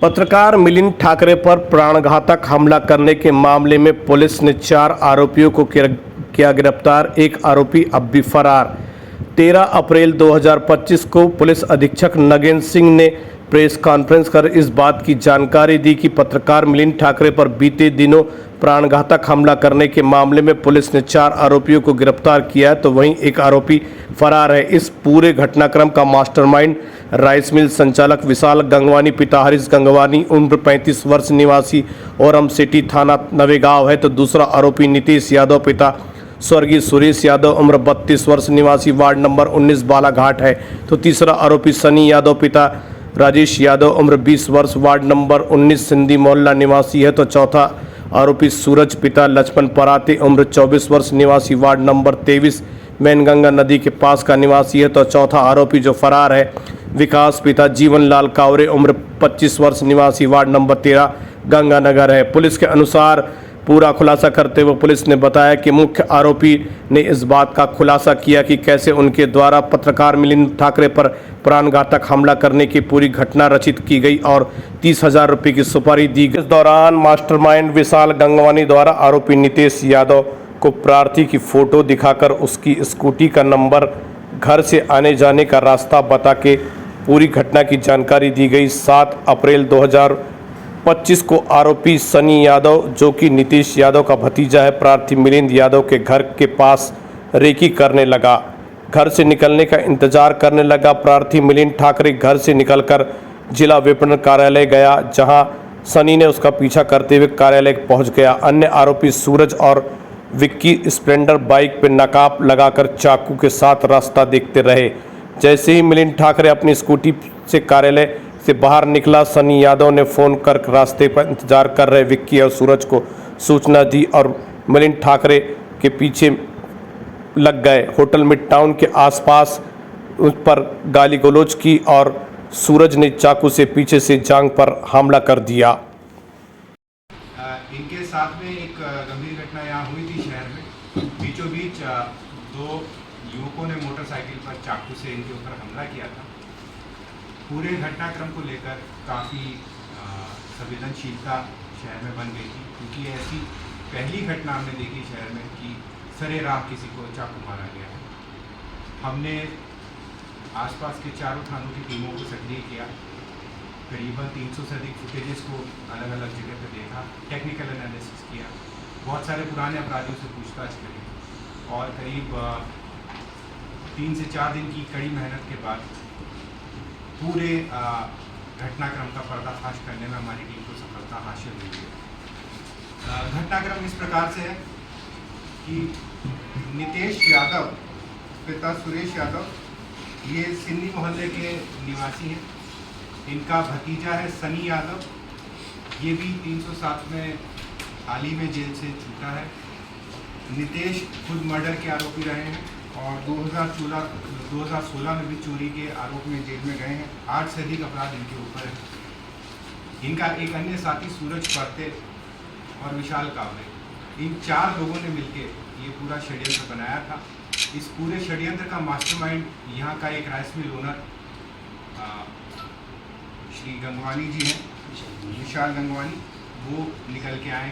पत्रकार मिलिंद ठाकरे पर प्राणघातक हमला करने के मामले में पुलिस ने 4 आरोपियों को किया गिरफ्तार। एक आरोपी अब भी फरार। 13 अप्रैल 2025 को पुलिस अधीक्षक नगेंद्र सिंह ने प्रेस कॉन्फ्रेंस कर इस बात की जानकारी दी कि पत्रकार मिलिंद ठाकरे पर बीते दिनों प्राणघातक हमला करने के मामले में पुलिस ने 4 आरोपियों को गिरफ्तार किया है, तो वहीं एक आरोपी फरार है। इस पूरे घटनाक्रम का मास्टरमाइंड राइस मिल संचालक विशाल गंगवानी पिता हरीश गंगवानी उम्र 35 वर्ष निवासी औरम सिटी थाना नवेगांव है, तो दूसरा आरोपी नीतीश यादव पिता स्वर्गीय सुरेश यादव उम्र 32 वर्ष निवासी वार्ड नंबर 19 बालाघाट है, तो तीसरा आरोपी सनी यादव पिता राजेश यादव उम्र 20 वर्ष वार्ड नंबर 19 सिंधी मोहल्ला निवासी है, तो चौथा आरोपी सूरज पिता लक्ष्मण पराते उम्र 24 वर्ष निवासी वार्ड नंबर 23 मैनगंगा नदी के पास का निवासी है, तो चौथा आरोपी जो फरार है विकास पिता जीवनलाल कावरे उम्र 25 वर्ष निवासी वार्ड नंबर 13 गंगानगर है। पुलिस के अनुसार पूरा खुलासा करते हुए पुलिस ने बताया कि मुख्य आरोपी ने इस बात का खुलासा किया कि कैसे उनके द्वारा पत्रकार मिलिंद ठाकरे पर प्राणघातक हमला करने की पूरी घटना रचित की गई और 30,000 रुपये की सुपारी दी गई। इस दौरान मास्टरमाइंड विशाल गंगवानी द्वारा आरोपी नीतीश यादव को प्रार्थी की फोटो दिखाकर उसकी स्कूटी का नंबर, घर से आने जाने का रास्ता बता के पूरी घटना की जानकारी दी गई। 7 अप्रैल 2025 को आरोपी सनी यादव जो कि नीतीश यादव का भतीजा है, प्रार्थी मिलिंद यादव के घर के पास रेकी करने लगा। घर से निकलने का इंतजार करने लगा। प्रार्थी मिलिंद ठाकरे घर से निकलकर जिला विपणन कार्यालय गया, जहां सनी ने उसका पीछा करते हुए कार्यालय पहुंच गया। अन्य आरोपी सूरज और विक्की स्प्लेंडर बाइक पर नकाब लगाकर चाकू के साथ रास्ता देखते रहे। जैसे ही मिलिंद ठाकरे अपनी स्कूटी से कार्यालय से बाहर निकला, सनी यादव ने फ़ोन कर रास्ते पर इंतजार कर रहे विक्की और सूरज को सूचना दी और मिलिंद ठाकरे के पीछे लग गए। होटल मिड टाउन के आसपास उस पर गाली गलौज की और सूरज ने चाकू से पीछे से जांघ पर हमला कर दिया। इनके साथ में एक गंभीर घटना यहाँ हुई थी शहर में। बीचों बीच 2 युवकों ने मोटरसाइकिल पर चाकू से इनके ऊपर हमला किया था। पूरे घटनाक्रम को लेकर काफ़ी संवेदनशीलता शहर में बन गई थी, क्योंकि ऐसी पहली घटना हमने देखी शहर में कि सरेराम किसी को चाकू मारा गया है। हमने आसपास के चारों थानों की टीमों को सक्रिय किया, करीबन 300 से अधिक फुटेजेस को अलग अलग जगह पर देखा, टेक्निकल एनालिसिस किया, बहुत सारे पुराने अपराधियों से पूछताछ करी और करीब 3 से 4 दिन की कड़ी मेहनत के बाद पूरे घटनाक्रम का पर्दाफाश करने में हमारी टीम को सफलता हासिल हुई है। घटनाक्रम इस प्रकार से है कि नीतीश यादव पिता सुरेश यादव ये सिंधी मोहल्ले के निवासी हैं। इनका भतीजा है सनी यादव, ये भी 307 में हाल ही में जेल से छूटा है। नीतीश खुद मर्डर के आरोपी रहे हैं और 2016 में भी चोरी के आरोप में जेल में गए हैं। 8 से अधिक अपराध इनके ऊपर है। इनका एक अन्य साथी सूरज परते और विशाल कावरे, इन 4 लोगों ने मिलकर ये पूरा षड्यंत्र बनाया था। इस पूरे षड्यंत्र का मास्टरमाइंड यहाँ का एक rice mill owner Shri Gangwani ji हैं, विशाल गंगवानी, वो निकल के आए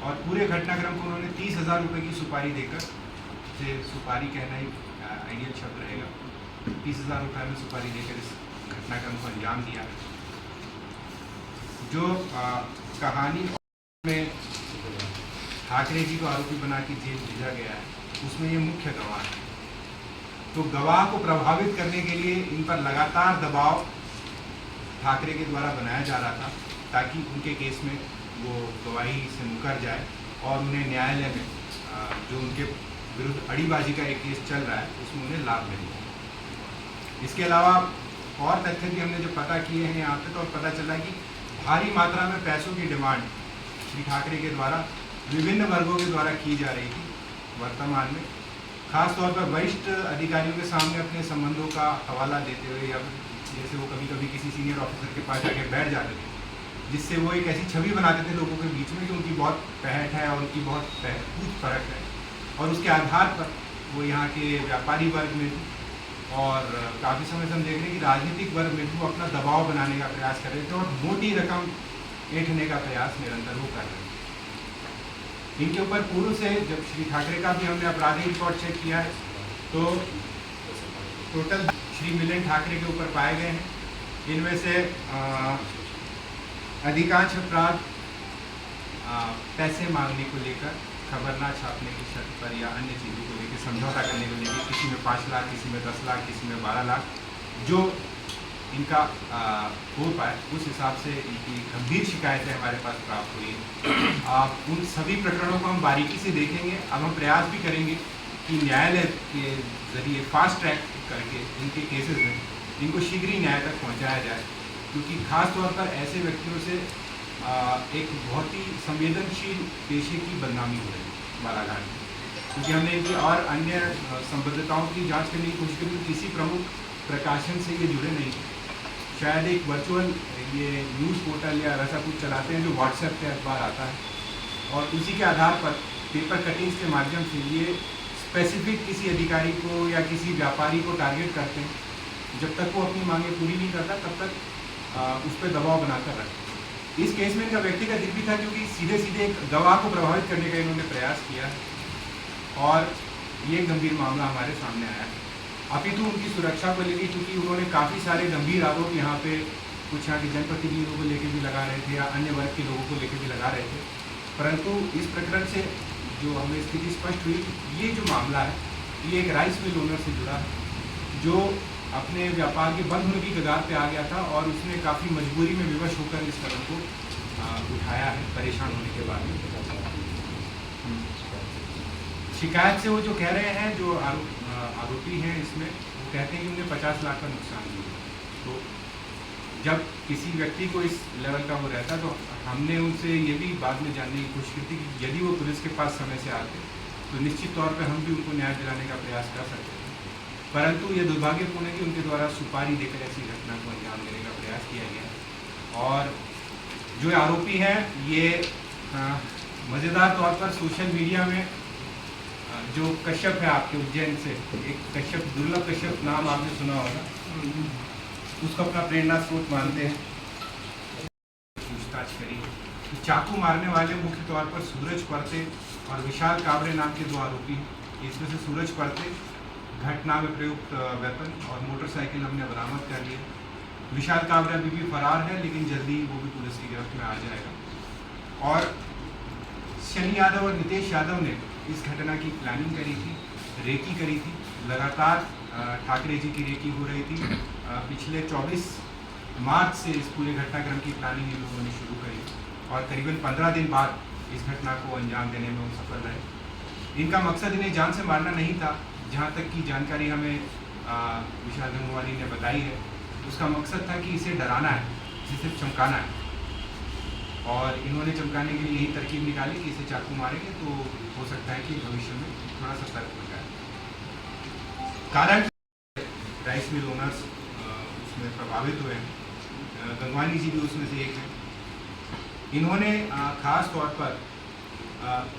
और पूरे घटनाक्रम को उन्होंने 30,000 रुपये की सुपारी देकर, से सुपारी कहना ही आइडियल शब्द रहेगा, 30,000 रुपये में सुपारी देकर इस घटनाक्रम को अंजाम दिया। जो कहानी में ठाकरे जी को आरोपी बना के जेल भेजा गया है, उसमें ये मुख्य गवाह है। तो गवाह को प्रभावित करने के लिए इन पर लगातार दबाव ठाकरे के द्वारा बनाया जा रहा था, ताकि उनके केस में वो गवाही से मुकर जाए और उन्हें न्यायालय में जो उनके विरुद्ध अड़ीबाजी का एक केस चल रहा है उसमें उन्हें लाभ मिले। इसके अलावा और तथ्य भी हमने जो पता किए हैं यहाँ पे, तो पता चला कि भारी मात्रा में पैसों की डिमांड श्री ठाकरे के द्वारा विभिन्न वर्गों के द्वारा की जा रही थी वर्तमान में। खास तौर पर वरिष्ठ अधिकारियों के सामने अपने संबंधों का हवाला देते हुए, या जैसे वो कभी कभी किसी सीनियर ऑफिसर के पास जाके बैठ जाते थे, जिससे वो एक ऐसी छवि बनाते थे लोगों के बीच में कि उनकी बहुत पहट है और उनकी बहुत पूछ परख है, और उसके आधार पर वो यहाँ के व्यापारी वर्ग में और काफ़ी समय से हम देख रहे हैं कि राजनीतिक वर्ग में वो अपना दबाव बनाने का प्रयास कर रहे थे और मोटी रकम ऐंठने का प्रयास निरंतर वो कर रहे थे। इनके ऊपर पूर्व से जब श्री ठाकरे का भी हमने आपराधिक रिकॉर्ड चेक किया है तो टोटल श्री मिलिंद ठाकरे के ऊपर पाए गए हैं। इनमें से अधिकांश अपराध पैसे मांगने को लेकर, खबर ना छापने की शर्त पर या अन्य चीज़ों को लेकर, समझौता करने को लेकर, किसी में 5 लाख, किसी में 10 लाख, किसी में 12 लाख, जो इनका हो पाए उस हिसाब से इनकी गंभीर शिकायतें हमारे पास प्राप्त हुई हैं। उन सभी प्रकरणों को हम बारीकी से देखेंगे। अब हम प्रयास भी करेंगे कि न्यायालय के जरिए फास्ट ट्रैक करके इनके केसेस में इनको शीघ्र ही न्याय तक पहुँचाया जाए, क्योंकि खास तौर पर ऐसे व्यक्तियों से एक बहुत ही संवेदनशील पेशे की बदनामी हो रही है बालाघाट में, क्योंकि हमने इनकी और अन्य संबद्धताओं की जांच करने की कोशिश करी। किसी प्रमुख प्रकाशन से ये जुड़े नहीं थे। शायद एक वर्चुअल ये न्यूज़ पोर्टल या ऐसा कुछ चलाते हैं जो व्हाट्सएप पे अखबार आता है, और उसी के आधार पर पेपर कटिंग्स के माध्यम से ये स्पेसिफिक किसी अधिकारी को या किसी व्यापारी को टारगेट करते हैं। जब तक वो अपनी मांगें पूरी नहीं करता तब तक उस पर दबाव बनाकर रखते हैं। इस केस में इनका व्यक्तिगत हित भी था, क्योंकि सीधे सीधे एक गवाह को प्रभावित करने का इन्होंने प्रयास किया है और ये गंभीर मामला हमारे सामने आया है। अपितु उनकी सुरक्षा को लेकर, क्योंकि उन्होंने काफ़ी सारे गंभीर आरोप यहाँ पे कुछ यहाँ के जनप्रतिनिधियों को लेकर भी लगा रहे थे या अन्य वर्ग के लोगों को लेकर भी लगा रहे थे, परंतु इस प्रकरण से जो हमें स्थिति स्पष्ट हुई, ये जो मामला है ये एक राइस मिल ओनर से जुड़ा है जो अपने व्यापार के बंद होने की कगार पे आ गया था और उसने काफ़ी मजबूरी में विवश होकर इस कदम को उठाया है, परेशान होने के बाद। शिकायत से वो जो कह रहे हैं, जो आरोपी हैं इसमें, वो कहते हैं कि उन्हें 50 लाख का नुकसान हुआ। तो जब किसी व्यक्ति को इस लेवल का वो रहता तो हमने उनसे ये भी बाद में जानने की कोशिश की थी कि यदि वो पुलिस के पास समय से आते तो निश्चित तौर पर हम भी उनको न्याय दिलाने का प्रयास कर सकते थे, परंतु ये दुर्भाग्यपूर्ण है कि उनके द्वारा सुपारी देकर ऐसी घटना को अंजाम देने का प्रयास किया गया। और जो आरोपी हैं ये मज़ेदार तौर पर सोशल मीडिया में जो कश्यप है आपके उज्जैन से, एक कश्यप, दुर्लभ कश्यप नाम आपने सुना होगा, उसको अपना प्रेरणा स्रोत मानते हैं। पूछताछ करी कि चाकू मारने वाले मुख्य तौर पर सूरज परते और विशाल कावरे नाम के 2 आरोपी हैं। इसमें से सूरज परते घटना में प्रयुक्त वेपन और मोटरसाइकिल हमने बरामद कर लिया। विशाल कावरे अभी भी फरार है, लेकिन जल्दी वो भी पुलिस की गिरफ्त में आ जाएगा। और शनि यादव और नितेश यादव ने इस घटना की प्लानिंग करी थी, रेकी करी थी। लगातार ठाकरे जी की रेकी हो रही थी। पिछले 24 मार्च से इस पूरे घटनाक्रम की प्लानिंग इन लोगों ने शुरू करी और करीबन 15 दिन बाद इस घटना को अंजाम देने में वो सफल रहे। इनका मकसद इन्हें जान से मारना नहीं था, जहाँ तक की जानकारी हमें विशाल गंगवानी ने बताई है। उसका मकसद था कि इसे डराना है, इसे सिर्फ चमकाना है, और इन्होंने चमकाने के लिए यही तरकीब निकाली कि इसे चाकू मारेंगे तो हो सकता है कि भविष्य में थोड़ा सा सतर्क हो जाए। कारण राइस मिल ओनर्स उसमें प्रभावित हुए हैं, गंगवानी जी भी उसमें से एक हैं। इन्होंने खास तौर पर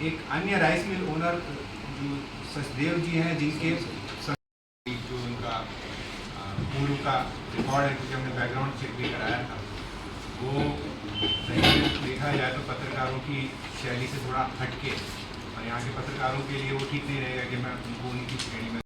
एक अन्य राइस मिल ओनर जो सचदेव जी हैं, जिनके जो उनका पूर्व का रिकॉर्ड है, क्योंकि हमने बैकग्राउंड चेक भी कराया था, वो देखा जाए तो पत्रकारों की शैली से थोड़ा हटके, और यहाँ के पत्रकारों के लिए वो ठीक नहीं रहेगा कि मैं उनको उनकी श्रेणी में